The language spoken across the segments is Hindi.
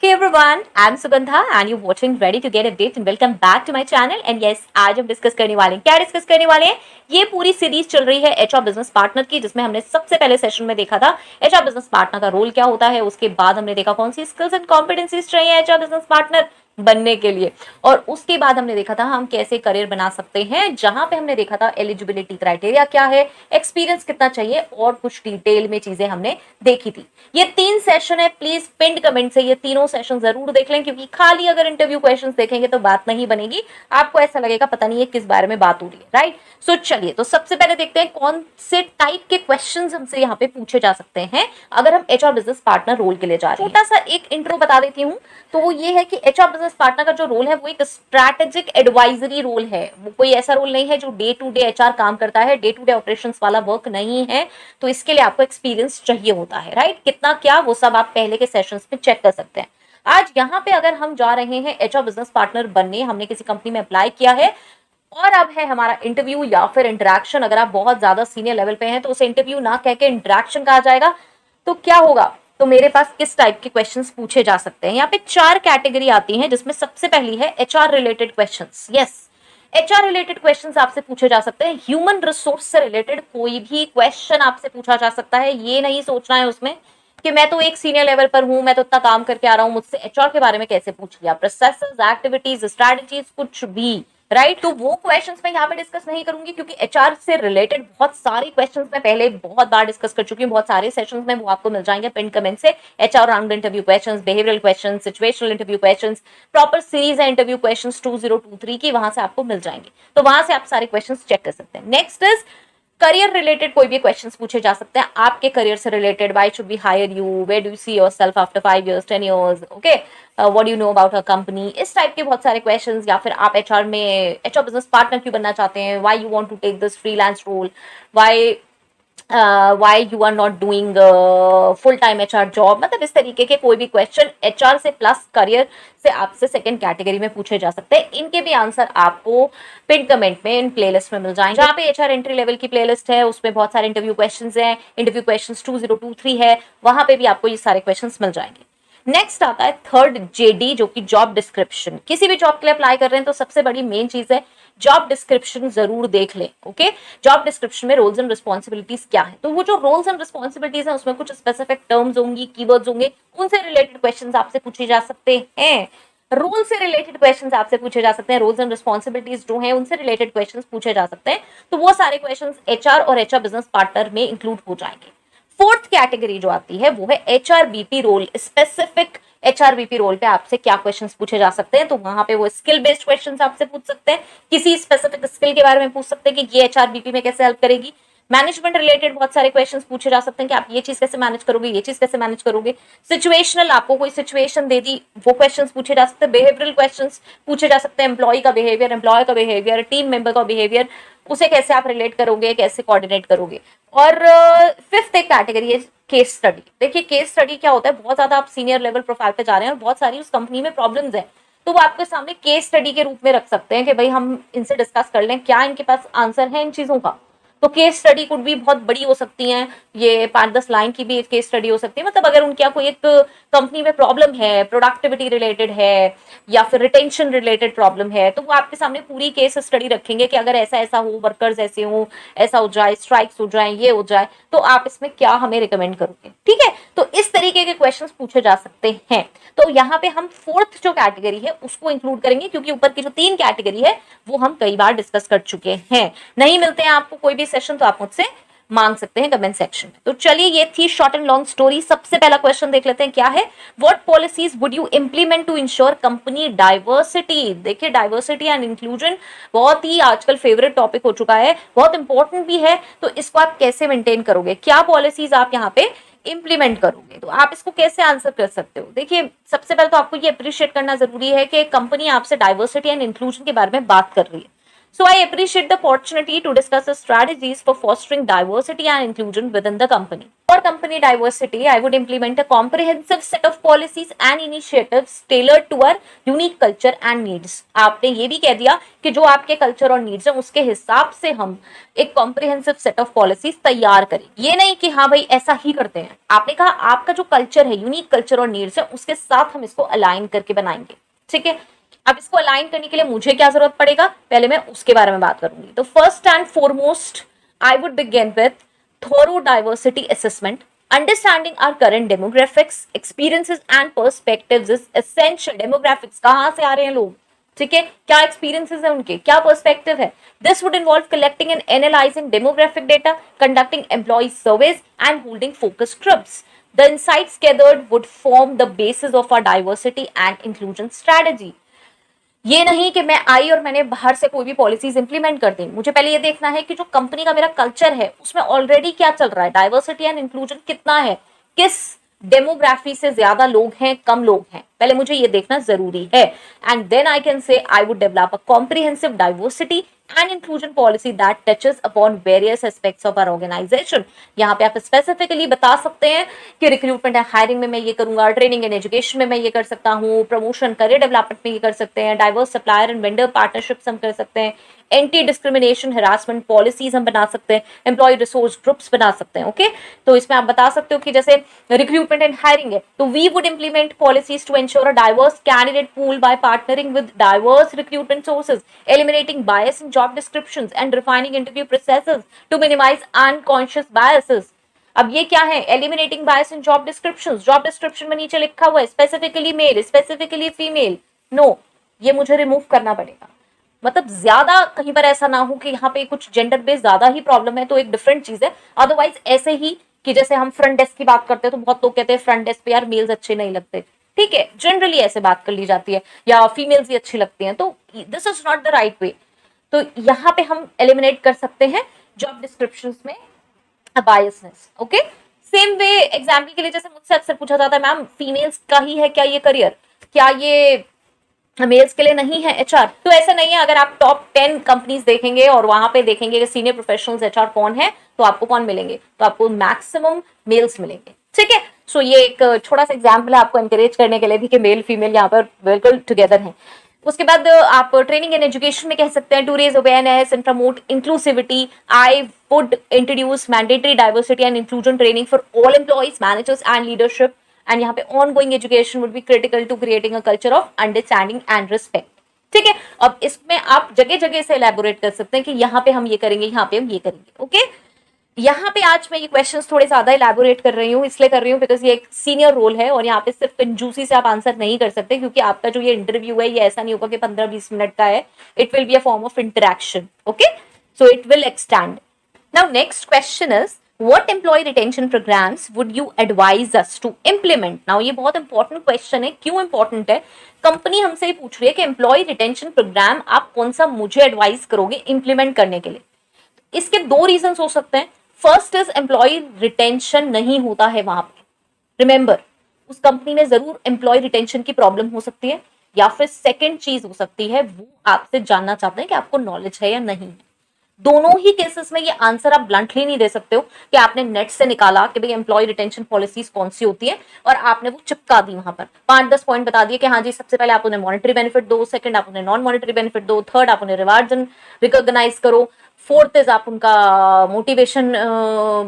Hey everyone, I'm Sugandha and you're watching Ready to Get Updates and welcome back to my channel. And yes, आज हम डिस्कस करने वाले हैं क्या डिस्कस करने वाले हैं। ये पूरी सीरीज चल रही है एचआर बिजनेस पार्टनर की, जिसमें हमने सबसे पहले सेशन में देखा था एचआर बिजनेस पार्टनर का रोल क्या होता है। उसके बाद हमने देखा कौन सी स्किल्स एंड कॉम्पिटेंसीज चाहिए एचआर बिजनेस पार्टनर बनने के लिए, और उसके बाद हमने देखा था हम कैसे करियर बना सकते हैं, जहां पे हमने देखा था एलिजिबिलिटी क्राइटेरिया क्या है, एक्सपीरियंस कितना चाहिए और कुछ डिटेल में चीजें हमने देखी थी। ये 3 सेशन है, प्लीज पिंड कमेंट से ये तीनों सेशन जरूर देख लें, क्योंकि खाली अगर इंटरव्यू क्वेश्चंस देखेंगे तो बात नहीं बनेगी, आपको ऐसा लगेगा पता नहीं ये किस बारे में बात हो रही है, राइट। सो चलिए, तो सबसे पहले देखते हैं कौन से टाइप के क्वेश्चंस हमसे यहाँ पे पूछे जा सकते हैं अगर हम एचआर बिजनेस पार्टनर रोल के लिए जा रहे हैं। छोटा सा एक इंट्रो बता देती हूँ, तो वो ये है कि एचआर बिजनेस पार्टनर का जो रोल है वो एक स्ट्रैटेजिक एडवाइजरी रोल है। वो कोई ऐसा रोल नहीं है जो डे टू डे एचआर काम करता है, डे टू डे ऑपरेशंस वाला वर्क नहीं है। तो इसके लिए आपको एक्सपीरियंस चाहिए होता है, राइट। कितना क्या वो सब आप पहले के सेशंस में चेक कर सकते हैं। आज यहाँ पे अगर हम जा रहे हैं एचआर बिजनेस पार्टनर बनने, हमने किसी कंपनी में अप्लाई किया है और अब है हमारा इंटरव्यू या फिर इंटरेक्शन। अगर आप बहुत ज्यादा सीनियर लेवल पे हैं तो उसे इंटरव्यू ना कह के इंटरेक्शन कहा जाएगा। तो क्या होगा, तो मेरे पास किस टाइप के क्वेश्चंस पूछे जा सकते हैं। यहाँ पे 4 कैटेगरी आती हैं, जिसमें सबसे पहली है HR related questions. Yes, HR related questions आपसे पूछे जा सकते हैं। ह्यूमन रिसोर्स से रिलेटेड कोई भी क्वेश्चन आपसे पूछा जा सकता है। ये नहीं सोचना है उसमें कि मैं तो एक सीनियर लेवल पर हूं, मैं तो इतना काम करके आ रहा हूं, मुझसे एचआर के बारे में कैसे पूछ लिया। प्रोसेसेस, एक्टिविटीज, स्ट्रेटजीज, कुछ भी, राइट। तो वो क्वेश्चंस मैं यहाँ पे डिस्कस नहीं करूंगी, क्योंकि एचआर से रिलेटेड बहुत सारे क्वेश्चंस मैं पहले बहुत बार डिस्कस कर चुकी हूँ, बहुत सारे सेशंस में, वो आपको मिल जाएंगे पिन कमेंट से। HR round interview questions, behavioural questions, situational interview questions, proper series है इंटरव्यू क्वेश्चंस 2023 की, वहां से आपको मिल जाएंगे। तो वहां से आप सारे क्वेश्चंस चेक कर सकते हैं। नेक्स्ट इज करियर रिलेटेड कोई भी क्वेश्चंस पूछे जा सकते हैं आपके करियर से related. Why should we hire you, where do you see yourself after 5 years 10 years, okay, what do you know about a company. इस टाइप के बहुत सारे क्वेश्चंस। या फिर आप एचआर में एचआर बिजनेस पार्टनर क्यों बनना चाहते हैं, why you want to take this freelance role, why you are not doing full time HR job. मतलब इस तरीके के कोई भी क्वेश्चन एचआर से प्लस करियर से आपसे सेकंड कैटेगरी में पूछे जा सकते हैं। इनके भी आंसर आपको पिन कमेंट में इन प्लेलिस्ट में मिल जाएंगे। जहाँ पे एचआर एंट्री लेवल की प्लेलिस्ट है, उसमें बहुत सारे इंटरव्यू क्वेश्चंस हैं। इंटरव्यू क्वेश्चंस 2023 है, वहां पे भी आपको ये सारे क्वेश्चंस मिल जाएंगे। नेक्स्ट आता है थर्ड जेडी, जो कि जॉब डिस्क्रिप्शन। किसी भी जॉब के लिए अप्लाई कर रहे हैं तो सबसे बड़ी मेन चीज है जॉब डिस्क्रिप्शन जरूर देख लें, ओके। जॉब डिस्क्रिप्शन में रोल्स एंड रिस्पॉन्सिबिलिटीज क्या है, तो वो जो रोल्स एंड रिस्पॉन्सिबिलिटीज है उसमें कुछ स्पेसिफिक टर्म्स होंगी, कीवर्ड्स होंगे, उनसे रिलेटेड क्वेश्चंस आपसे पूछे जा सकते हैं। रोल से रिलेटेड क्वेश्चंस आपसे पूछे जा सकते हैं, रोल्स एंड रिस्पॉन्सिबिलिटीज जो हैं उनसे रिलेटेड क्वेश्चंस पूछे जा सकते हैं। तो वो सारे क्वेश्चंस एचआर और एचआर बिजनेस पार्टनर में इंक्लूड हो जाएंगे। फोर्थ कैटेगरी जो आती है वो है HRBP role. Specific HRBP role पे आपसे क्या क्वेश्चंस पूछे जा सकते हैं, तो वहां पे वो स्किल बेस्ड क्वेश्चंस आपसे पूछ सकते हैं। किसी स्पेसिफिक स्किल के बारे में पूछ सकते हैं कि ये एचआरबीपी में कैसे हेल्प करेगी। मैनेजमेंट रिलेटेड बहुत सारे क्वेश्चंस पूछे जा सकते हैं कि आप ये चीज कैसे मैनेज करोगे, ये चीज कैसे मैनेज करोगे। सिचुएशनल, आपको कोई सिचुएशन दे दी, वो क्वेश्चंस पूछे जा सकते हैं। बिहेवियरल क्वेश्चंस पूछे जा सकते हैं, एम्प्लॉय का बिहेवियर, एम्प्लॉय का बिहेवियर, टीम मेंबर का बिहेवियर, उसे कैसे आप रिलेट करोगे, कैसे कोऑर्डिनेट करोगे। और फिफ्थ एक कैटेगरी है केस स्टडी। देखिए केस स्टडी क्या होता है, बहुत ज्यादा आप सीनियर लेवल प्रोफाइल पे जा रहे हैं और बहुत सारी उस कंपनी में प्रॉब्लम्स हैं, तो वो आपके सामने केस स्टडी के रूप में रख सकते हैं कि भाई हम इनसे डिस्कस कर लें क्या इनके पास आंसर है इन चीजों का। तो केस स्टडी कुड भी बहुत बड़ी हो सकती हैं, ये 5-10 लाइन की भी एक केस स्टडी हो सकती है। मतलब अगर उनके यहाँ कोई एक कंपनी में प्रॉब्लम है, प्रोडक्टिविटी रिलेटेड है या फिर रिटेंशन रिलेटेड प्रॉब्लम है, तो वो आपके सामने पूरी केस स्टडी रखेंगे कि अगर ऐसा ऐसा हो, वर्कर्स ऐसे हो, ऐसा हो जाए, स्ट्राइक्स हो जाए, ये हो जाए, तो आप इसमें क्या हमें रिकमेंड करोगे, ठीक है। तो इस तरीके के क्वेश्चंस पूछे जा सकते हैं। तो यहाँ पे हम फोर्थ जो कैटेगरी है उसको इंक्लूड करेंगे, क्योंकि ऊपर की जो 3 कैटेगरी है वो हम कई बार डिस्कस कर चुके हैं। नहीं मिलते हैं आपको कोई भी सेशन तो आप मुझसे मांग सकते हैं कमेंट सेक्शन में। तो चलिए, ये थी शॉर्ट एंड लॉन्ग स्टोरी। सबसे पहला क्वेश्चन देख लेते हैं क्या है। What policies would you implement to ensure company diversity. देखिए डाइवर्सिटी एंड इंक्लूजन बहुत ही आजकल फेवरेट टॉपिक हो चुका है, बहुत इंपॉर्टेंट भी है। तो इसको आप कैसे मेंटेन करोगे, क्या पॉलिसीज आप यहाँ पे इंप्लीमेंट करोगे, तो आप इसको कैसे आंसर कर सकते हो। देखिए सबसे पहले तो आपको ये अप्रिशिएट करना जरूरी है कि कंपनी आपसे डाइवर्सिटी एंड इंक्लूजन के बारे में बात कर रही है। So I appreciate the opportunity to discuss the strategies for fostering diversity and inclusion within the company. For company diversity, I would implement a comprehensive set of policies and initiatives tailored to our unique culture and needs. आपने ये भी कह दिया कि जो आपके कल्चर और नीड्स हैं उसके हिसाब से हम एक कॉम्प्रिहेंसिव सेट ऑफ पॉलिसीज तैयार करें। ये नहीं कि हाँ भाई ऐसा ही करते हैं। आपने कहा आपका जो कल्चर है, यूनिक कल्चर और नीड्स है, उसके साथ हम इसको अलाइन करके बनाएंगे। ठीक है, अब इसको अलाइन करने के लिए मुझे क्या जरूरत पड़ेगा, पहले मैं उसके बारे में बात करूंगी। तो first and foremost I would begin with thorough diversity assessment. Understanding our current demographics, experiences and perspectives is essential. Demographics कहां से आ रहे हैं लोग, ठीक है, क्या एक्सपीरियंसेस है उनके, क्या पर्सपेक्टिव है। This would involve collecting and analysing demographic data, conducting employee surveys and holding focus groups. The insights gathered would form the basis of our diversity and inclusion strategy. ये नहीं कि मैं आई और मैंने बाहर से कोई भी पॉलिसीज इंप्लीमेंट कर दी। मुझे पहले ये देखना है कि जो कंपनी का मेरा कल्चर है उसमें ऑलरेडी क्या चल रहा है, डाइवर्सिटी एंड इंक्लूजन कितना है, किस डेमोग्राफी से ज्यादा लोग हैं, कम लोग हैं, पहले मुझे ये देखना जरूरी है। And then I can say I would develop a comprehensive diversity and inclusion policy that touches upon various aspects of our organisation. यहाँ पे आप स्पेसिफिकली बता सकते हैं कि रिक्रूटमेंट एंड हायरिंग में मैं ये करूंगा, ट्रेनिंग एंड एजुकेशन में मैं ये कर सकता हूँ, प्रमोशन करियर डेवलपमेंट में ये कर सकते हैं, diverse supplier and vendor partnerships हम कर सकते हैं, एंटी डिस्क्रिमिनेशन हरासमेंट पॉलिसीज हम बना सकते हैं, एम्प्लॉय रिसोर्स ग्रुप्स बना सकते हैं। ओके, तो इसमें आप बता सकते हो कि जैसे रिक्रूटमेंट एंड हायरिंग है तो we would implement policies to ensure a diverse candidate pool by partnering with diverse recruitment sources, eliminating bias in job descriptions and refining interview processes to minimise unconscious biases. अब ये क्या है, eliminating bias in job descriptions. Job description में नीचे लिखा हुआ है specifically male, specifically female, no, ये मुझे रिमूव करना पड़ेगा। मतलब ज्यादा कहीं पर ऐसा ना हो कि यहाँ पे कुछ जेंडर बेस्ड ज्यादा ही प्रॉब्लम है तो एक डिफरेंट चीज है। अदरवाइज ऐसे ही कि जैसे हम फ्रंट डेस्क की बात करते हैं तो बहुत लोग कहते हैं फ्रंट डेस्क पे यार मेल्स अच्छे नहीं लगते, ठीक है, जनरली ऐसे बात कर ली जाती है, या फीमेल्स ही अच्छी लगती हैं, तो this is not the right way. तो यहाँ पे हम एलिमिनेट कर सकते हैं जॉब डिस्क्रिप्शन में biasness. Okay, same way example के लिए जैसे मुझसे अक्सर पूछा जाता है मैम फीमेल्स का ही है क्या ये करियर, क्या ये मेल्स के लिए नहीं है एचआर? तो ऐसा नहीं है। अगर आप टॉप 10 कंपनीज देखेंगे और वहां पे देखेंगे कि सीनियर प्रोफेशनल्स एचआर कौन है तो आपको कौन मिलेंगे, तो आपको मैक्सिमम मेल्स मिलेंगे। ठीक है, सो ये एक छोटा सा एग्जाम्पल है आपको एनकरेज करने के लिए भी कि मेल फीमेल यहाँ पर बिल्कुल टुगेदर हैं। उसके बाद आप ट्रेनिंग एंड एजुकेशन में कह सकते हैं to raise awareness and promote inclusivity I would introduce mandatory diversity and inclusion training for all employees, managers and leadership. And यहाँ पे ongoing education would be critical to creating a culture of understanding and respect. ठीक है, अब इसमें आप जगह जगह से एलैबोरेट कर सकते हैं कि यहाँ पे हम ये करेंगे, यहाँ पे हम ये करेंगे। ओके, यहाँ पे आज मैं ये क्वेश्चंस थोड़े ज्यादा इलैबोरेट कर रही हूँ, इसलिए कर रही हूँ बिकॉज ये एक सीनियर रोल है और यहाँ पे सिर्फ कंजूसी से आप आंसर नहीं कर सकते, क्योंकि आपका जो ये इंटरव्यू है ये ऐसा नहीं होगा कि 15-20 मिनट का है, it will be a form of interaction. Okay, so it will extend. Now next question is what employee retention programs would you advise us to implement? now ये बहुत इंपॉर्टेंट क्वेश्चन है। क्यों इंपॉर्टेंट है? कंपनी हमसे पूछ रही है कि एम्प्लॉय रिटेंशन प्रोग्राम आप कौन सा मुझे एडवाइस करोगे इंप्लीमेंट करने के लिए। इसके दो रीजन हो सकते हैं। फर्स्ट इज एम्प्लॉय रिटेंशन नहीं होता है वहां पे, रिमेंबर उस कंपनी में जरूर एम्प्लॉय रिटेंशन की प्रॉब्लम हो सकती है, या फिर सेकेंड चीज हो सकती है वो आपसे जानना चाहते हैं कि आपको नॉलेज है या नहीं है। दोनों ही केसेस में ये आंसर आप ब्लंटली नहीं दे सकते हो कि आपने नेट से निकाला कि भाई एम्प्लॉय रिटेंशन पॉलिसीज कौन सी होती है और आपने वो चिपका दी वहां पर 5-10 पॉइंट बता दिए कि हाँ जी सबसे पहले आप उन्हें मॉनेटरी बेनिफिट दो, सेकंड आप उन्हें नॉन मॉनेटरी बेनिफिट दो, थर्ड आप उन्हें रिवार्ड्स रिकॉग्नाइज करो, फोर्थ इज आप उनका मोटिवेशन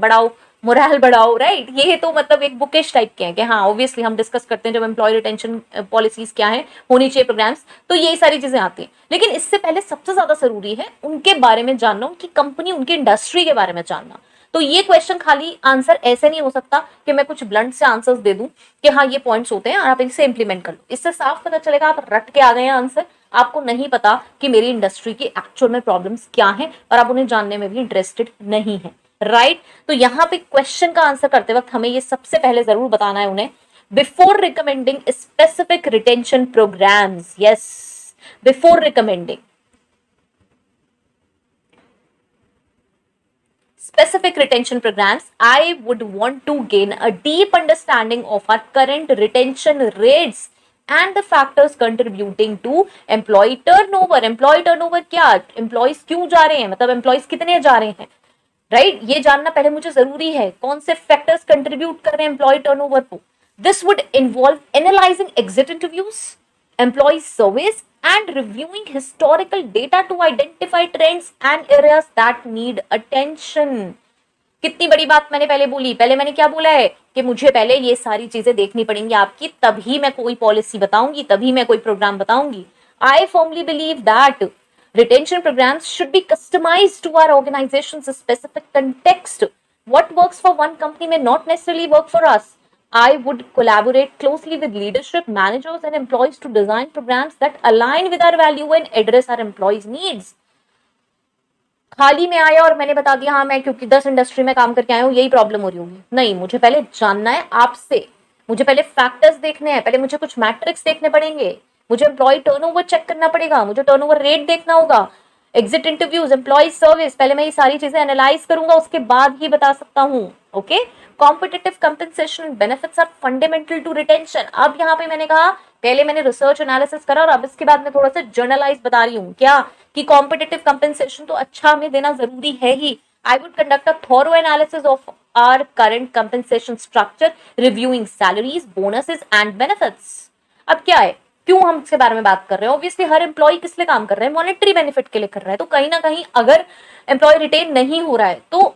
बढ़ाओ, मोरल बढ़ाओ, राइट। ये तो मतलब एक बुकिश टाइप के हैं कि हाँ ऑब्वियसली हम डिस्कस करते हैं जब एम्प्लॉय रिटेंशन पॉलिसीज क्या है, होनी चाहिए प्रोग्राम्स, तो यही सारी चीजें आती हैं। लेकिन इससे पहले सबसे ज्यादा जरूरी है उनके बारे में जानना, उनकी कंपनी, उनकी इंडस्ट्री के बारे में जानना। तो ये क्वेश्चन खाली आंसर ऐसे नहीं हो सकता कि मैं कुछ ब्लंट से आंसर्स दे दूं कि हाँ ये पॉइंट्स होते हैं और आप इसे इंप्लीमेंट कर लो। इससे साफ पता चलेगा आप रट के आ गए हैं आंसर, आपको नहीं पता कि मेरी इंडस्ट्री की एक्चुअल में प्रॉब्लम्स क्या हैं और आप उन्हें जानने में भी इंटरेस्टेड नहीं है, राइट। तो यहाँ पे क्वेश्चन का आंसर करते वक्त हमें ये सबसे पहले जरूर बताना है उन्हें, before recommending specific retention programs, yes, before recommending specific retention programs, I would want to gain a deep understanding of our current retention rates and the factors contributing to employee turnover. Employee turnover क्या, employees क्यों जा रहे हैं, मतलब employees कितने जा रहे हैं, राइट ये जानना पहले मुझे जरूरी है, कौन से फैक्टर्स कंट्रीब्यूट कर रहे हैं एम्प्लॉय टर्नओवर को. This would involve analyzing exit interviews, employee service and reviewing historical data to identify trends and areas that need attention. कितनी बड़ी बात मैंने पहले बोली, पहले मैंने क्या बोला है कि मुझे पहले ये सारी चीजें देखनी पड़ेंगी आपकी, तभी मैं कोई पॉलिसी बताऊंगी, तभी मैं कोई प्रोग्राम बताऊंगी. I firmly believe that retention programs should be customized to our organization's specific context. What works for one company may not necessarily work for us. I would collaborate closely with leadership, managers and employees to design programs that align with our value and address our employees' needs. खाली में आया और मैंने बता दिया हाँ मैं क्योंकि 10 इंडस्ट्री में काम करके आया हूँ यही प्रॉब्लम हो रही होगी, नहीं, मुझे पहले जानना है आपसे, मुझे पहले फैक्टर्स देखने हैं, पहले मुझे कुछ मैट्रिक्स देखने पड़ेंगे, मुझे एम्प्लॉय टर्नओवर चेक करना पड़ेगा, मुझे टर्नओवर रेट देखना होगा, एग्जिट इंटरव्यूज, एम्प्लॉय सर्विस, पहले मैं ये सारी चीजें एनालाइज करूंगा, उसके बाद ही बता सकता हूँ. Okay, competitive compensation and benefits are fundamental to retention. अब यहाँ पे मैंने कहा, पहले मैंने रिसर्च एनालिसिस करा और अब इसके बाद मैं थोड़ा सा जर्नलाइज बता रही हूँ क्या कि कॉम्पिटिटिव कंपनसेशन तो अच्छा हमें देना जरूरी है ही. I would conduct a thorough analysis of our current compensation structure, reviewing salaries, bonuses and benefits. अब क्या है, क्यों हम इसके बारे में बात कर रहे हैं? ऑब्वियसली हर एम्प्लॉय किस लिए काम कर रहा है, मॉनेटरी बेनिफिट के लिए कर रहा है. तो कहीं ना कहीं अगर एम्प्लॉय रिटेन नहीं हो रहा है तो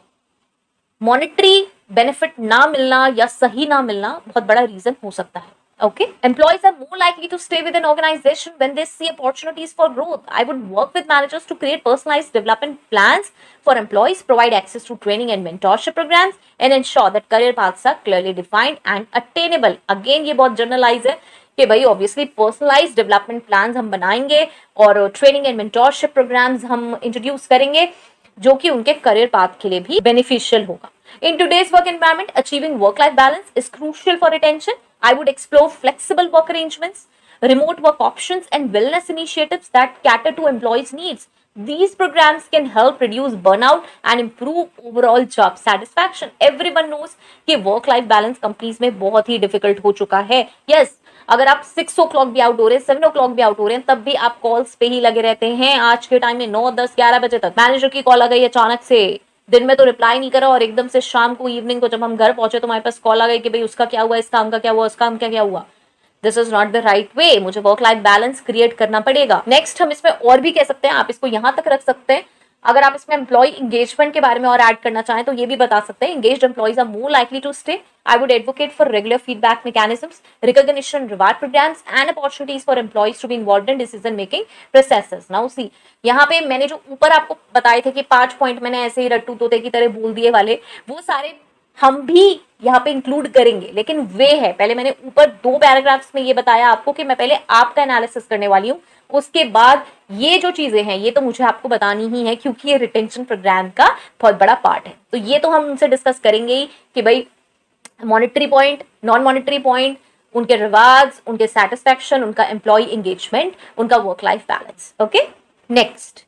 मॉनेटरी बेनिफिट ना मिलना या सही ना मिलना बहुत बड़ा रीजन हो सकता है. Okay, employees are more likely to stay with an organization when they see opportunities for growth. I would work with managers to create personalized development plans for employees, provide access to training and mentorship programs, and ensure that career paths are clearly defined and attainable. Again, ये बहुत generalize है कि भाई obviously personalized development plans हम बनाएंगे और training and mentorship programs हम introduce करेंगे जो कि उनके career path के लिए भी beneficial होगा. In today's work environment, achieving work-life balance is crucial for retention. I would explore flexible work arrangements, remote work options, and wellness initiatives that cater to employees' needs. These programs can help reduce burnout and improve overall job satisfaction. Everyone knows कि work-life balance companies में बहुत ही difficult हो चुका है. Yes, अगर आप 6 o'clock भी आउट हो रहे हैं, 7 o'clock भी आउट हो रहे हैं, तब भी आप कॉल्स पे ही लगे रहते हैं. आज के टाइम में 9, 10, 11 बजे तक मैनेजर की कॉल आ गई अचानक से, दिन में तो रिप्लाई नहीं करा और एकदम से शाम को इवनिंग को जब हम घर पहुंचे तो हमारे पास कॉल आ गई कि भाई उसका क्या हुआ, इस काम का क्या हुआ, उस काम का क्या हुआ. This is not the right way. मुझे वर्क लाइफ बैलेंस क्रिएट करना पड़ेगा. नेक्स्ट हम इसमें और भी कह सकते हैं, आप इसको यहां तक रख सकते हैं. अगर आप इसमें एम्प्लॉय एंगेजमेंट के बारे में और ऐड करना चाहें तो ये भी बता सकते हैं. Engaged employees are more likely to stay. I would advocate for regular feedback mechanisms, recognition, reward programs, and opportunities for employees to be involved in decision-making processes. Now see, यहाँ पे मैंने जो ऊपर आपको बताए थे कि 5 पॉइंट मैंने ऐसे ही रट्टू तोते की तरह बोल दिए वाले, वो सारे हम भी यहाँ पे इंक्लूड करेंगे, लेकिन वे है, पहले मैंने ऊपर 2 पैराग्राफ्स में ये बताया आपको कि मैं पहले आपका एनालिसिस करने वाली हूँ, उसके बाद ये जो चीजें हैं ये तो मुझे आपको बतानी ही है क्योंकि ये रिटेंशन प्रोग्राम का बहुत बड़ा पार्ट है. तो ये तो हम उनसे डिस्कस करेंगे ही कि भाई monetary point, non monetary point, उनके रिवार्ड्स, उनके सेटिस्फैक्शन, उनका एम्प्लॉय एंगेजमेंट, उनका work life balance. Okay, next,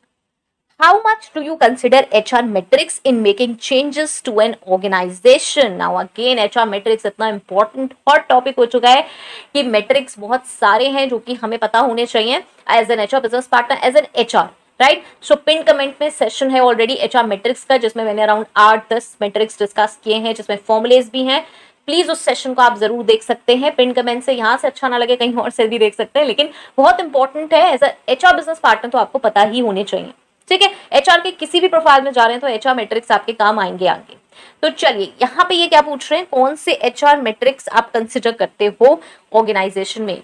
how much do you consider HR metrics in making changes to an organization? Now again, HR metrics इतना important hot topic हो चुका है कि metrics बहुत सारे हैं जो कि हमें पता होने चाहिए as an HR business partner, as an HR. Right, so pin comment में सेशन है ऑलरेडी HR मैट्रिक्स का जिसमें मैंने अराउंड 8-10 मैट्रिक्स डिस्कस किए हैं जिसमें फॉर्मुलेज भी हैं. प्लीज उस सेशन को आप जरूर देख सकते हैं. पिन कमेंट से यहाँ से अच्छा ना लगे कहीं और से भी देख सकते हैं, लेकिन बहुत इंपॉर्टेंट है. As a HR business partner तो आपको पता ही होने चाहिए. ठीक है, HR के किसी भी प्रोफाइल में जा रहे हैं तो HR मैट्रिक्स आपके काम आएंगे आगे. तो चलिए यहाँ पे ये क्या पूछ रहे हैं, कौन से HR मैट्रिक्स आप कंसिडर करते हो ऑर्गेनाइजेशन में.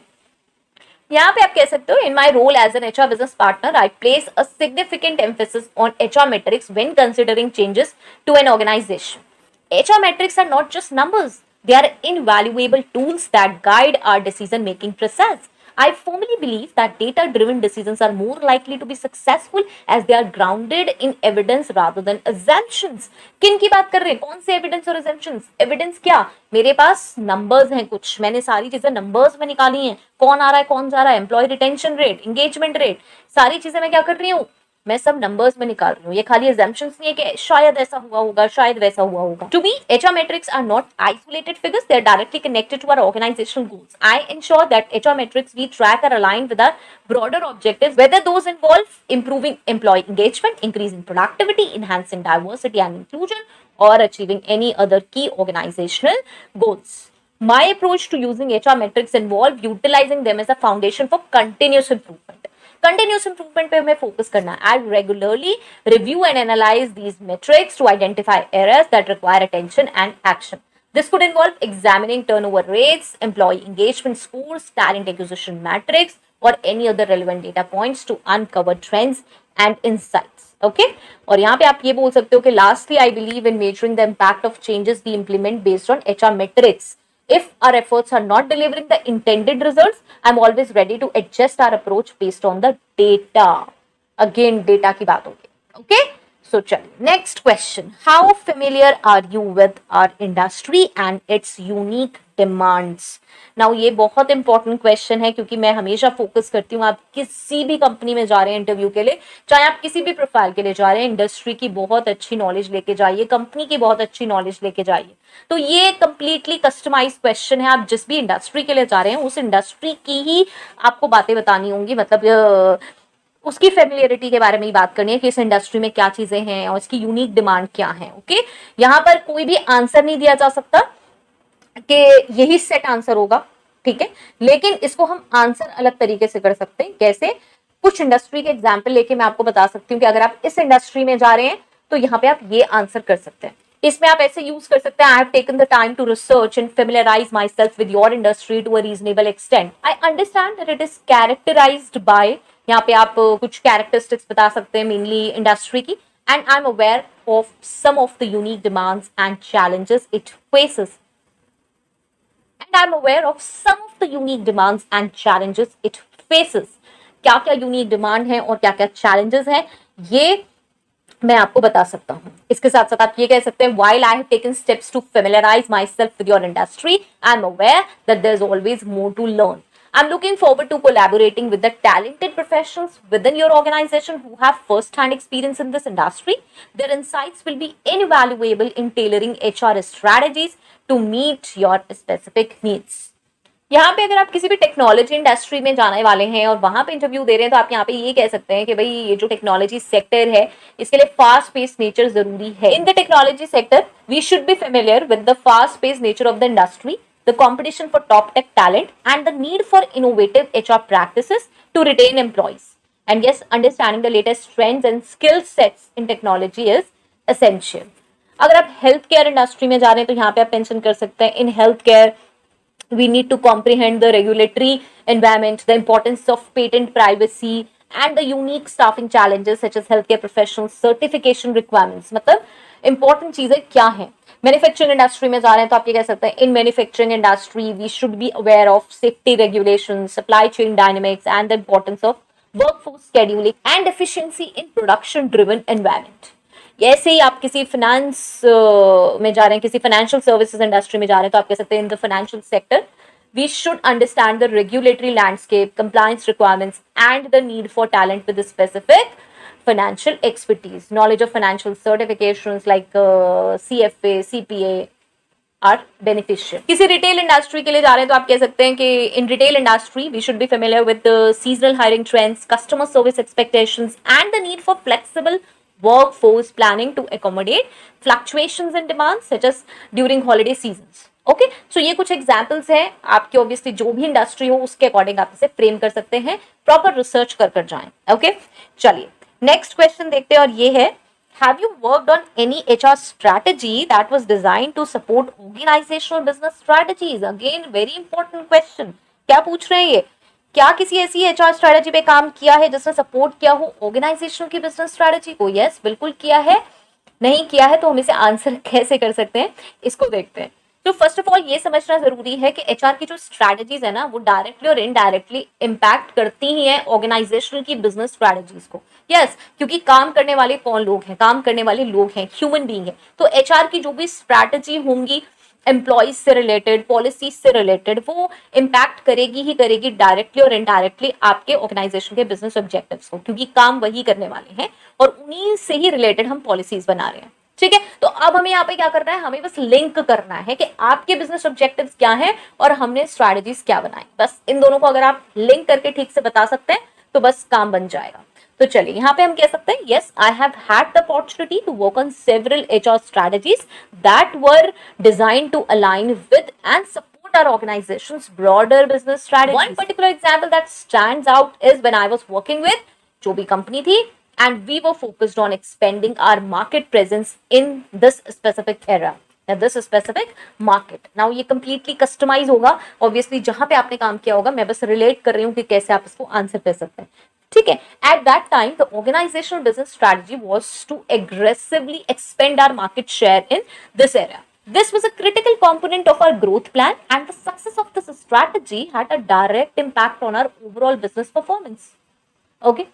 यहाँ पे आप कह सकते हो, in my role as an HR business partner I place a significant emphasis on HR metrics when considering changes to an organization. HR metrics are not just numbers, they are invaluable tools that guide our decision making process. I firmly believe that data driven decisions are more likely to be successful as they are grounded in evidence rather than assumptions. किन की बात कर रहे हैं, कौन से एविडेंस और assumptions? एविडेंस क्या, मेरे पास नंबर्स हैं कुछ, मैंने सारी चीजें नंबर्स में निकाली हैं, कौन आ रहा है कौन जा रहा है, employee retention rate, engagement rate, सारी चीजें मैं क्या कर रही हूँ मैं सब नंबर्स में निकाल रही हूँ, ये खाली assumptions नहीं है कि शायद ऐसा हुआ होगा, शायद वैसा हुआ होगा. To me, HR metrics are not isolated figures, they are directly connected to our organizational goals. I ensure that HR metrics we track are aligned with our broader objectives, whether those involve improving employee engagement, increasing productivity, enhancing diversity and inclusion, or achieving any other key organizational goals. My approach to using HR metrics involve utilizing them as a foundation for continuous improvement. Continuous improvement पे हमें focus करना है. I regularly review and analyze these metrics to identify areas that require attention and action. This could involve examining turnover rates, employee engagement scores, talent acquisition metrics, or any other relevant data points to uncover trends and insights. Okay? और यहाँ पे आप ये बोल सकते हो कि lastly, I believe in measuring the impact of changes we implement based on HR metrics. If our efforts are not delivering the intended results, I'm always ready to adjust our approach based on the data. Again, data की बात होगी. Okay? So, चलिए next question. How familiar are you with our industry and its unique demands? Now ये बहुत इंपॉर्टेंट क्वेश्चन है क्योंकि मैं हमेशा फोकस करती हूँ आप किसी भी कंपनी में जा रहे हैं इंटरव्यू के लिए, चाहे आप किसी भी प्रोफाइल के लिए जा रहे हैं, इंडस्ट्री की बहुत अच्छी नॉलेज लेके जाइए, कंपनी की बहुत अच्छी नॉलेज लेके जाइए. तो ये कंप्लीटली कस्टमाइज क्वेश्चन है. आप जिस भी इंडस्ट्री के लिए जा रहे हैं उस इंडस्ट्री की ही आपको बातें बतानी होंगी, मतलब उसकी फेमिलियरिटी के बारे में ही बात करनी है कि इस इंडस्ट्री में क्या चीजें हैं और इसकी यूनिक डिमांड क्या है. ओके, यहाँ पर कोई भी आंसर नहीं दिया जा सकता कि यही सेट आंसर होगा, ठीक है, लेकिन इसको हम आंसर अलग तरीके से कर सकते हैं. कैसे? कुछ इंडस्ट्री के एग्जाम्पल लेके मैं आपको बता सकती हूँ कि अगर आप इस इंडस्ट्री में जा रहे हैं तो यहाँ पे आप ये आंसर कर सकते हैं. इसमें आप ऐसे यूज कर सकते हैं, I have taken the time to research and familiarize myself with your industry to a reasonable extent. I understand that it is characterized by, यहाँ पे आप कुछ कैरेक्टरिस्टिक्स बता सकते हैं मेनली इंडस्ट्री की. And I am aware of some of the unique demands and challenges it faces. And I'm aware of some of the unique demands and challenges it faces. क्या क्या यूनिक डिमांड है और क्या क्या चैलेंजेस हैं ये मैं आपको बता सकता हूँ. इसके साथ साथ आप ये कह सकते हैं, while I have taken steps to familiarize myself with your industry, I'm aware that there's always more to learn. I'm looking forward to collaborating with the talented professionals within your organization who have first-hand experience in this industry. Their insights will be invaluable in tailoring HR strategies to meet your specific needs. यहाँ पे अगर आप किसी भी टेक्नोलॉजी इंडस्ट्री में जाने वाले हैं और वहां पे इंटरव्यू दे रहे हैं तो आप यहाँ पे ये कह सकते हैं कि भाई ये जो टेक्नोलॉजी सेक्टर है इसके लिए फास्ट पेस नेचर जरूरी है. In the technology sector we should be familiar with the fast pace nature of the industry, the competition for top tech talent, and the need for innovative HR practices to retain employees. And yes, understanding the latest trends and skill sets in technology is essential. अगर आप हेल्थ केयर इंडस्ट्री में जा रहे हैं तो यहाँ पे आप मेंशन कर सकते हैं, in healthcare we need to comprehend the regulatory environment, the importance of patent privacy, and the unique staffing challenges such as healthcare professionals certification requirements. मतलब इंपॉर्टेंट चीजें क्या हैं. मैन्युफैक्चरिंग इंडस्ट्री में जा रहे हैं तो आप ये कह सकते हैं, in manufacturing industry we should be aware of safety regulation, supply chain dynamics and the importance of workforce scheduling and efficiency in production driven environment. ऐसे ही आप किसी फाइनेंस में जा रहे हैं, किसी फाइनेंशियल सर्विसेज इंडस्ट्री में जा रहे हैं तो आप कह सकते हैं, in the financial sector we should understand the regulatory landscape, compliance requirements, and the need for talent with a specific financial expertise. Knowledge of financial certifications like CFA, CPA are beneficial. किसी रिटेल इंडस्ट्री के लिए जा रहे हैं तो आप कह सकते हैं कि in retail industry we should be familiar with the seasonal hiring trends, customer service expectations, and the need for flexible workforce planning to accommodate fluctuations in demand such as during holiday seasons. Okay, so ये कुछ एग्जाम्पल्स हैं आपकी. ऑब्वियसली जो भी इंडस्ट्री हो उसके अकॉर्डिंग आप इसे फ्रेम कर सकते हैं, प्रॉपर रिसर्च कर जाएं. ओके, चलिए नेक्स्ट क्वेश्चन देखते हैं और ये है, have you worked on any HR strategy that was designed to support organizational business strategies? Again very important question. क्या पूछ रहे हैं ये, क्या किसी ऐसी एचआर स्ट्रैटेजी पे काम किया है जिसने सपोर्ट किया हो ऑर्गेनाइजेशन की बिजनेस स्ट्रैटेजी को? यस, बिल्कुल किया है. नहीं किया है तो हम इसे आंसर कैसे कर सकते हैं इसको देखते हैं. तो फर्स्ट ऑफ ऑल ये समझना जरूरी है कि एचआर की जो स्ट्रैटेजीज है ना वो डायरेक्टली और इनडायरेक्टली इम्पैक्ट करती ही है ऑर्गेनाइजेशनल की बिजनेस स्ट्रैटेजीज को. यस, क्योंकि काम करने वाले कौन लोग हैं? काम करने वाले लोग हैं, ह्यूमन बीइंग है. तो एचआर की जो भी स्ट्रैटेजी होंगी एम्प्लॉयज से रिलेटेड, पॉलिसीज से रिलेटेड, वो इम्पैक्ट करेगी ही करेगी डायरेक्टली और इनडायरेक्टली आपके ऑर्गेनाइजेशन के बिजनेस ऑब्जेक्टिव्स को, क्योंकि काम वही करने वाले हैं और उन्हीं से ही रिलेटेड हम पॉलिसीज बना रहे हैं। ठीक है, तो अब हमें यहाँ पे क्या करना है, हमें बस लिंक करना है कि आपके बिजनेस ऑब्जेक्टिव्स क्या हैं और हमने स्ट्रैटेजीज क्या बनाई। बस इन दोनों को अगर आप लिंक करके ठीक से बता सकते हैं तो बस काम बन जाएगा। तो चलिए यहाँ पे हम कह सकते हैं, yes I have had the opportunity to work on several HR strategies that were designed to align with and support our organization's broader business strategies. One particular example that stands out is when I was working with जो भी कंपनी थी, and we were focused on expanding our market presence in this specific era. This specific market. Now ये completely customize होगा, obviously जहां पे आपने काम किया होगा, मैं बस relate कर रही हूँ कि कैसे आप इसको आंसर कर सकते हैं। ठीक है, at that time the organizational business strategy was to aggressively expand our market share in this area. This was a critical component of our growth plan, and the success of this strategy had a direct impact on our overall business performance. Okay.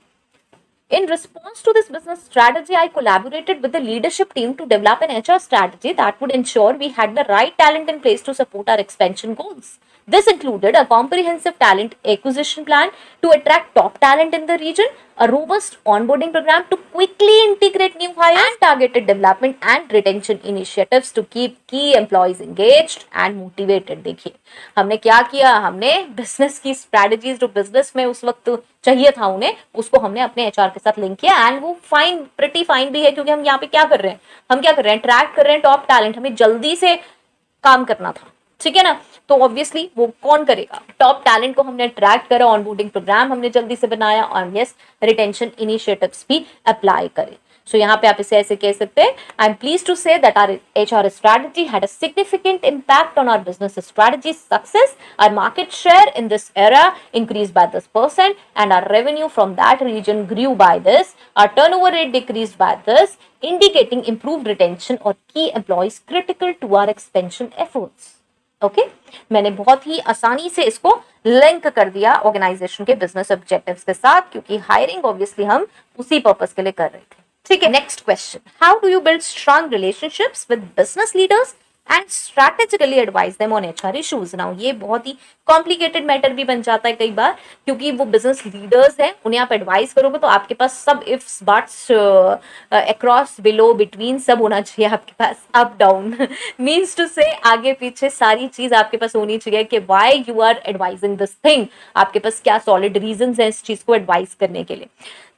In response to this business strategy, I collaborated with the leadership team to develop an HR strategy that would ensure we had the right talent in place to support our expansion goals. This included a comprehensive talent acquisition plan to attract top talent in the region, a robust onboarding program to quickly integrate new hires, and targeted development and retention initiatives to keep key employees engaged and motivated. देखिए हमने क्या किया, हमने बिजनेस की स्ट्रैटेजीज जो बिजनेस में उस वक्त चाहिए था उन्हें, उसको हमने अपने एचआर के साथ लिंक किया, एंड वो फाइन, प्रिटी फाइन भी है, क्योंकि हम यहाँ पे क्या कर रहे हैं, हम क्या कर रहे हैं, ट्रैक कर रहे हैं टॉप टैलेंट, हमें जल्दी से काम करना था। ठीक है ना, तो ऑब्वियसली वो कौन करेगा, टॉप टैलेंट को हमने अट्रैक्ट करा, ऑनबोर्डिंग प्रोग्राम हमने जल्दी से बनाया, और यस रिटेंशन इनिशिएटिव्स भी अप्लाई करें। सो यहाँ पे आप इसे ऐसे कह सकते हैं, I am please to say that our HR strategy had a significant impact on our business strategy success, our market share in this era increase by 10% and our revenue from that region grew by this, our turnover rate decreased by this, indicating improved retention or key employees critical to our expansion efforts. Okay मैंने बहुत ही आसानी से इसको लिंक कर दिया ऑर्गेनाइजेशन के बिजनेस ऑब्जेक्टिव्स के साथ, क्योंकि हायरिंग ऑब्वियसली हम उसी पर्पस के लिए कर रहे थे। ठीक है, next question, how do you build strong relationships with business leaders and strategically advise them on HR issues. Now ये बहुत ही कॉम्प्लिकेटेड मैटर भी बन जाता है कई बार, क्योंकि वो बिजनेस लीडर्स हैं, उन्हें आप एडवाइस करोगे तो आपके पास सब ifs buts across below between सब होना चाहिए आपके पास, अप डाउन मीन्स टू से आगे पीछे सारी चीज आपके पास होनी चाहिए कि why you are advising this thing, आपके पास क्या सॉलिड रीजंस हैं इस चीज को एडवाइस करने के लिए।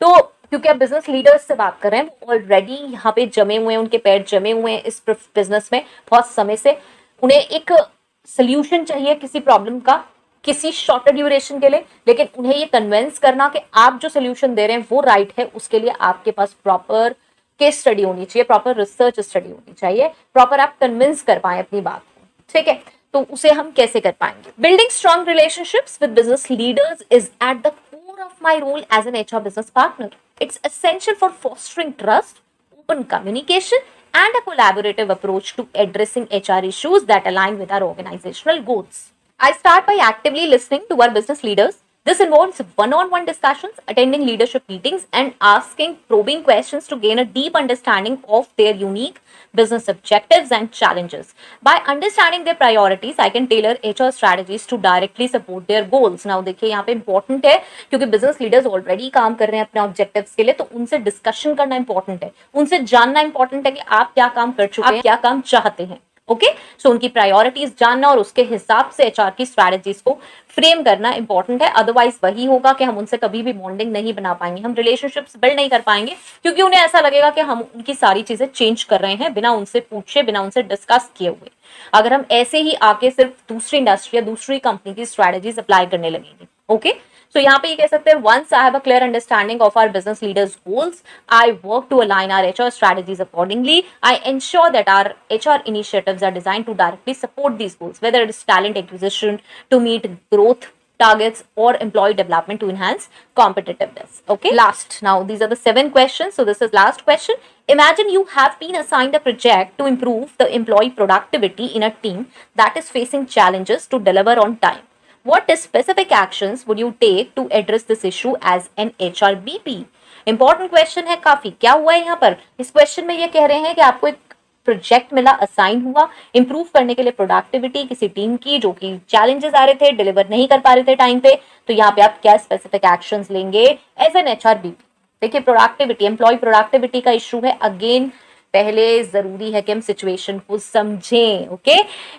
तो क्योंकि आप बिजनेस लीडर्स से बात कर रहे हैं, वो ऑलरेडी यहाँ पे जमे हुए हैं, उनके पैर जमे हुए हैं इस बिजनेस में बहुत समय से, उन्हें एक सोल्यूशन चाहिए किसी प्रॉब्लम का, किसी शॉर्टर ड्यूरेशन के लिए, लेकिन उन्हें ये कन्विंस करना कि आप जो सोल्यूशन दे रहे हैं वो राइट है, उसके लिए आपके पास प्रॉपर केस स्टडी होनी चाहिए, प्रॉपर रिसर्च स्टडी होनी चाहिए, प्रॉपर आप कन्विंस कर पाए अपनी बात को। ठीक है, तो उसे हम कैसे कर पाएंगे? Building strong relationships with business leaders is at the core of my role as an HR business partner. It's essential for fostering trust, open communication, and a collaborative approach to addressing HR issues that align with our organizational goals. I start by actively listening to our business leaders. This involves one-on-one discussions, attending leadership meetings, and asking probing questions to gain a deep understanding of their unique business objectives and challenges. By understanding their priorities, I can tailor HR strategies to directly support their goals. Now देखिए यहाँ पे important है, क्योंकि business leaders already काम कर रहे हैं अपने objectives के लिए, तो उनसे discussion करना important है, उनसे जानना important है कि आप क्या काम कर चुके हैं, आप क्या काम चाहते हैं। ओके, सो उनकी प्रायोरिटीज जानना और उसके हिसाब से एचआर की स्ट्रैटेजीज को फ्रेम करना इंपॉर्टेंट है। अदरवाइज वही होगा कि हम उनसे कभी भी बॉन्डिंग नहीं बना पाएंगे, हम रिलेशनशिप्स बिल्ड नहीं कर पाएंगे, क्योंकि उन्हें ऐसा लगेगा कि हम उनकी सारी चीजें चेंज कर रहे हैं बिना उनसे पूछे, बिना उनसे डिस्कस किए हुए। अगर हम ऐसे ही आके सिर्फ दूसरी इंडस्ट्री या दूसरी कंपनी की स्ट्रैटेजीज अप्लाई करने लगेंगे। ओके, सो यहाँ पे ये कह सकते हैं, once I have a clear understanding of our business leaders' goals, I work to align our HR strategies accordingly. I ensure that our HR initiatives are designed to directly support these goals, whether it is talent acquisition to meet growth targets or employee development to enhance competitiveness. Okay, last, now these are the 7 questions, so this is last question. Imagine you have been assigned a project to improve the employee productivity in a team that is facing challenges to deliver on time. What specific actions would you take to address this issue as an HRBP? Important question है काफी। क्या हुआ है यहाँ पर? इस क्वेश्चन में ये कह रहे हैं कि आपको एक प्रोजेक्ट मिला, असाइन हुआ, इंप्रूव करने के लिए प्रोडक्टिविटी किसी टीम की जो कि चैलेंजेस आ रहे थे, डिलीवर नहीं कर पा रहे थे टाइम पे, तो यहाँ पे आप क्या स्पेसिफिक एक्शंस लेंगे एज एन एचआरबी। देखिए प्रोडक्टिविटी, एम्प्लॉय प्रोडक्टिविटी का इशू है, अगेन पहले जरूरी है कि हम सिचुएशन को समझें। ओके,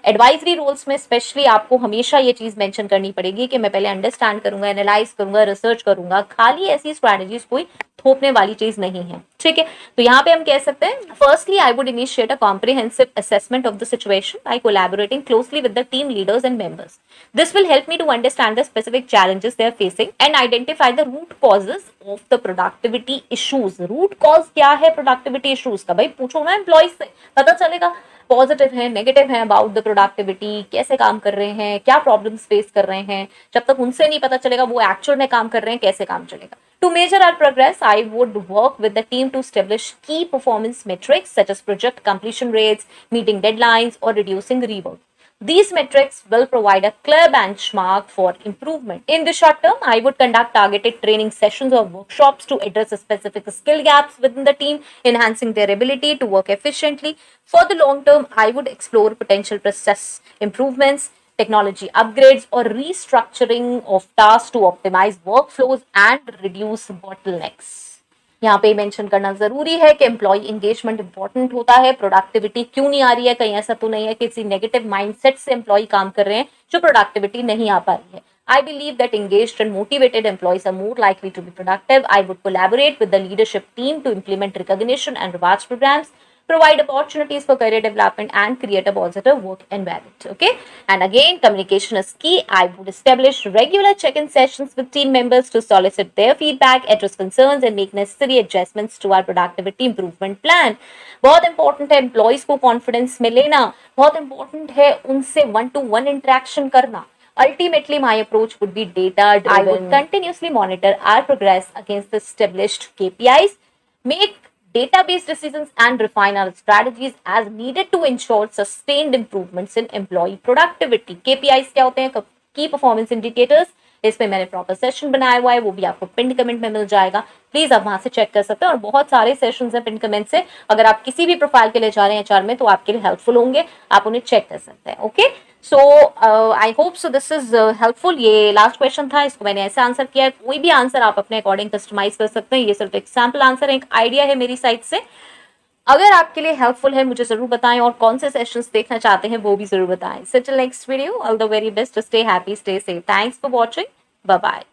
एडवाइजरी रोल्स में स्पेशली आपको हमेशा ये चीज मेंशन करनी पड़ेगी कि मैं पहले अंडरस्टैंड करूंगा, एनालाइज करूंगा, रिसर्च करूंगा, खाली ऐसी स्ट्रैटेजीज कोई थोपने वाली चीज नहीं है। ठीक है, तो यहाँ पे हम कह सकते हैं firstly I would initiate a comprehensive assessment of the situation by collaborating closely with the team leaders and members. This will help me to understand the specific challenges they are facing and identify the root causes of the productivity issues। root cause क्या है productivity issues का? भाई पूछो ना एम्प्लॉइज से, पता चलेगा पॉजिटिव है, नेगेटिव है अबाउट द प्रोडक्टिविटी, कैसे काम कर रहे हैं, क्या प्रॉब्लम्स फेस कर रहे हैं। जब तक उनसे नहीं पता चलेगा वो एक्चुअल में काम कर रहे हैं, कैसे काम चलेगा। To measure our progress, I would work with the team to establish key performance metrics such as project completion rates, meeting deadlines, or reducing rework. These metrics will provide a clear benchmark for improvement. In the short term, I would conduct targeted training sessions or workshops to address specific skill gaps within the team, enhancing their ability to work efficiently. For the long term, I would explore potential process improvements, technology upgrades, or restructuring of tasks to optimize workflows and reduce bottlenecks। यहाँ पे मेंशन करना जरूरी है कि एम्प्लॉय एंगेजमेंट इंपॉर्टेंट होता है। प्रोडक्टिविटी क्यों नहीं आ रही है? कहीं ऐसा तो नहीं है कि किसी नेगेटिव माइंडसेट से एम्प्लॉय काम कर रहे हैं जो प्रोडक्टिविटी नहीं आ पा रही है। I believe that engaged and motivated employees are more likely to be productive. I would collaborate with the leadership team to implement recognition and rewards programs, provide opportunities for career development, and create a positive work environment. Okay, and again communication is key. I would establish regular check-in sessions with team members to solicit their feedback, address concerns, and make necessary adjustments to our productivity improvement plan। बहुत इंपॉर्टेंट है एम्प्लॉइज को कॉन्फिडेंस में लेना, बहुत इंपॉर्टेंट है उनसे वन टू वन इंटरेक्शन करना। Ultimately, my approach would be data-driven. I would continuously monitor our progress against the established KPIs, make data-based decisions, and refine our strategies as needed to ensure sustained improvements in employee productivity। KPIs क्या होते हैं? Key Performance Indicators। इस पे मैंने प्रॉपर सेशन बनाया हुआ है, वो भी आपको पिन कमेंट में मिल जाएगा, प्लीज आप वहां से चेक कर सकते हैं। और बहुत सारे सेशंस हैं पिन कमेंट से, अगर आप किसी भी प्रोफाइल के लिए जा रहे हैं एचआर में तो आपके लिए हेल्पफुल होंगे, आप उन्हें चेक कर सकते हैं। Okay, so I hope so this is helpful. ये लास्ट क्वेश्चन था, इसको मैंने ऐसे आंसर किया है। कोई भी आंसर आप अपने अकॉर्डिंग कस्टमाइज कर सकते हैं, ये सिर्फ एक सैम्पल आंसर है, एक आइडिया है मेरी साइड से। अगर आपके लिए हेल्पफुल है मुझे जरूर बताएं, और कौन से सेशंस देखना चाहते हैं वो भी जरूर बताएं। So till next video, all the very best, stay happy, stay safe, thanks for watching, bye bye.